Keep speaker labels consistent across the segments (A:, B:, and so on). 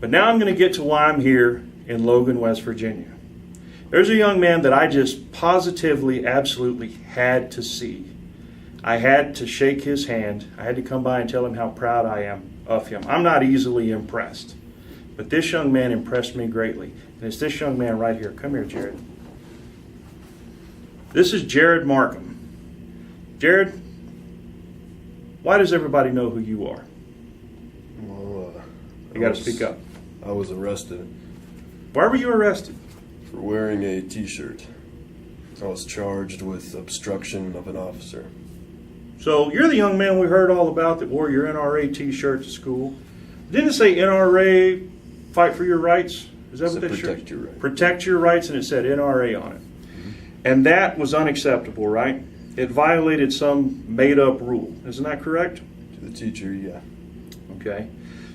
A: But now I'm going to get to why I'm here in Logan, West Virginia. There's a young man that I just positively, absolutely had to see. I had to shake his hand. I had to come by and tell him how proud I am of him. I'm not easily impressed, but this young man impressed me greatly. And it's this young man right here. Come here, Jared. This is Jared Marcum. Jared, why does everybody know who you are?
B: Well,
A: you got to speak up.
B: I was arrested.
A: Why were you arrested?
B: For wearing a t-shirt. I was charged with obstruction of an officer.
A: So you're the young man we heard all about that wore your NRA t-shirt to school. Didn't it say NRA, fight for your rights? Is that what that shirt?
B: Protect your rights.
A: Protect your rights, and it said NRA on it. Mm-hmm. And that was unacceptable, right? It violated some made-up rule. Isn't that correct?
B: To the teacher, yeah.
A: Okay.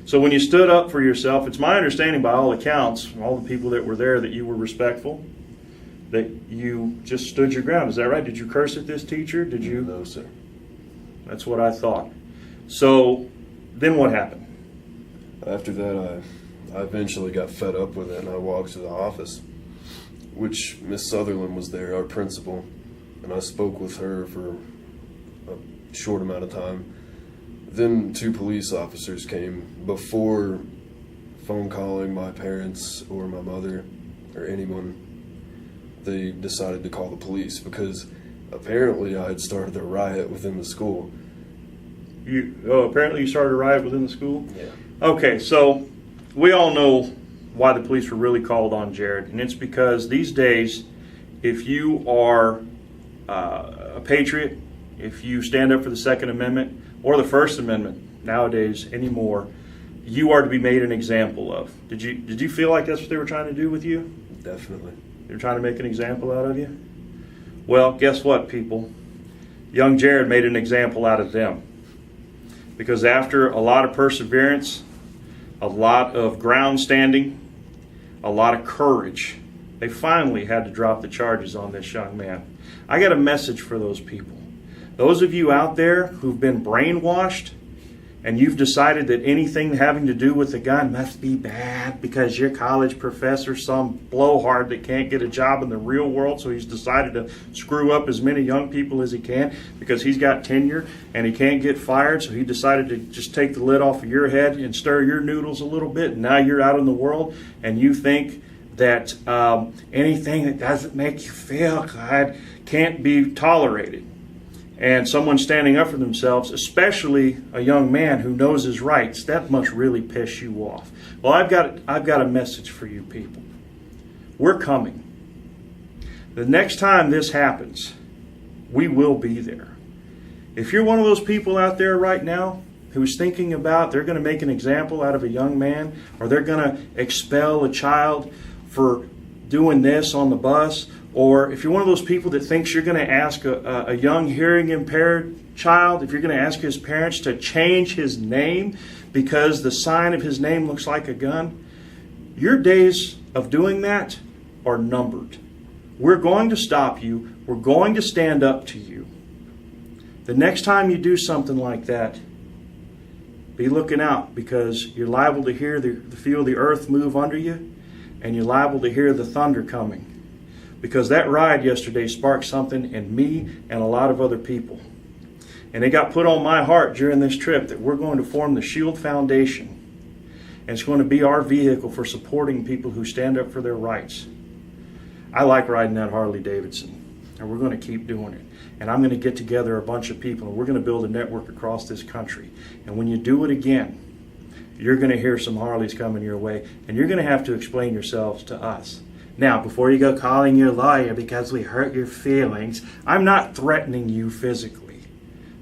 A: So when you stood up for yourself, it's my understanding by all accounts, all the people that were there, that you were respectful, that you just stood your ground. Is that right? Did you curse at this teacher? Did you?
B: No, sir.
A: That's what I thought. So then what happened?
B: After that, I eventually got fed up with it, and I walked to the office, which Miss Sutherland was there, our principal, and I spoke with her for a short amount of time. Then 2 police officers came before phone calling my parents or my mother or anyone. They decided to call the police because apparently I had started a riot within the school.
A: Apparently you started a riot within the school?
B: Yeah.
A: Okay, so we all know why the police were really called on Jared, and it's because these days, if you are a patriot, if you stand up for the Second Amendment or the First Amendment nowadays anymore, you are to be made an example of. Did you feel like that's what they were trying to do with you?
B: Definitely.
A: They were trying to make an example out of you? Well, guess what, people? Young Jared made an example out of them. Because after a lot of perseverance, a lot of ground standing, a lot of courage, they finally had to drop the charges on this young man. I got a message for those people. Those of you out there who've been brainwashed and you've decided that anything having to do with a gun must be bad because your college professor, some blowhard that can't get a job in the real world, so he's decided to screw up as many young people as he can because he's got tenure and he can't get fired, so he decided to just take the lid off of your head and stir your noodles a little bit, and now you're out in the world and you think that anything that doesn't make you feel good can't be tolerated. And someone standing up for themselves, especially a young man who knows his rights, that must really piss you off. Well, I've got a message for you people. We're coming. The next time this happens, we will be there. If you're one of those people out there right now who's thinking about they're going to make an example out of a young man, or they're going to expel a child for doing this on the bus, or if you're one of those people that thinks you're going to ask a young hearing impaired child, if you're going to ask his parents to change his name because the sign of his name looks like a gun, your days of doing that are numbered. We're going to stop you. We're going to stand up to you. The next time you do something like that, be looking out, because you're liable to feel the earth move under you, and you're liable to hear the thunder coming. Because that ride yesterday sparked something in me and a lot of other people. And it got put on my heart during this trip that we're going to form the Shield Foundation. And it's going to be our vehicle for supporting people who stand up for their rights. I like riding that Harley Davidson, and we're going to keep doing it. And I'm going to get together a bunch of people, and we're going to build a network across this country. And when you do it again, you're going to hear some Harleys coming your way, and you're going to have to explain yourselves to us. Now, before you go calling your lawyer because we hurt your feelings, I'm not threatening you physically.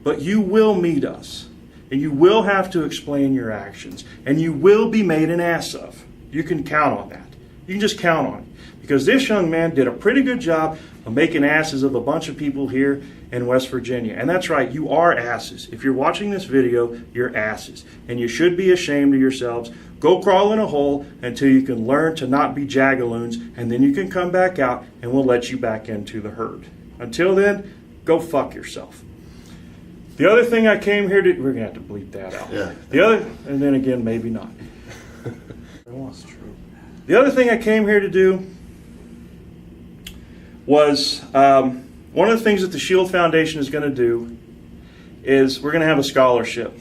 A: But you will meet us, and you will have to explain your actions, and you will be made an ass of. You can count on that. You can just count on it. Because this young man did a pretty good job of making asses of a bunch of people here in West Virginia. And that's right, you are asses. If you're watching this video, you're asses. And you should be ashamed of yourselves. Go crawl in a hole until you can learn to not be jagaloons, and then you can come back out and we'll let you back into the herd. Until then, go fuck yourself. The other thing I came here to, we're going to have to bleep that out.
B: Yeah.
A: The other, and then again, maybe not. Go on.
B: That's true.
A: The other thing I came here to do was one of the things that the Shield Foundation is going to do is we're going to have a scholarship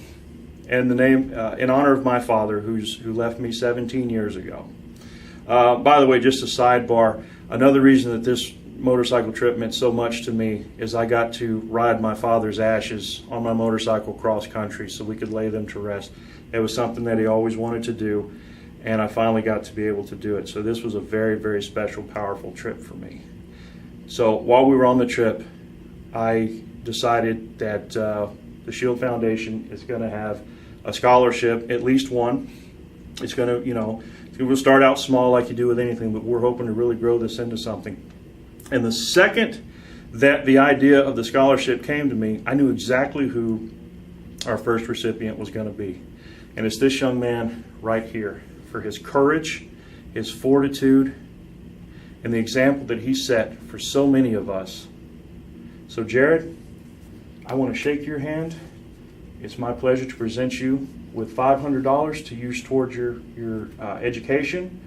A: in the name in honor of my father, who left me 17 years ago. By the way, just a sidebar, another reason that this motorcycle trip meant so much to me is I got to ride my father's ashes on my motorcycle cross country so we could lay them to rest. It was something that he always wanted to do, and I finally got to be able to do it. So this was a very, very special, powerful trip for me. So while we were on the trip, I decided that the Shield Foundation is going to have a scholarship, at least one. It's going to, it will start out small like you do with anything, but we're hoping to really grow this into something. And the second that the idea of the scholarship came to me, I knew exactly who our first recipient was going to be. And it's this young man right here, for his courage, his fortitude, and the example that he set for so many of us. So Jared, I want to shake your hand. It's my pleasure to present you with $500 to use towards your education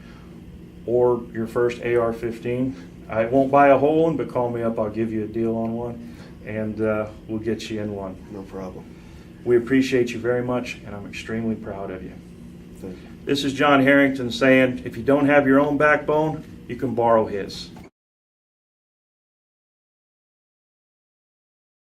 A: or your first AR-15. I won't buy a whole one, but call me up. I'll give you a deal on one, and we'll get you in one.
B: No problem.
A: We appreciate you very much, and I'm extremely proud of you.
B: Thank you.
A: This is John Harrington saying, if you don't have your own backbone, you can borrow his.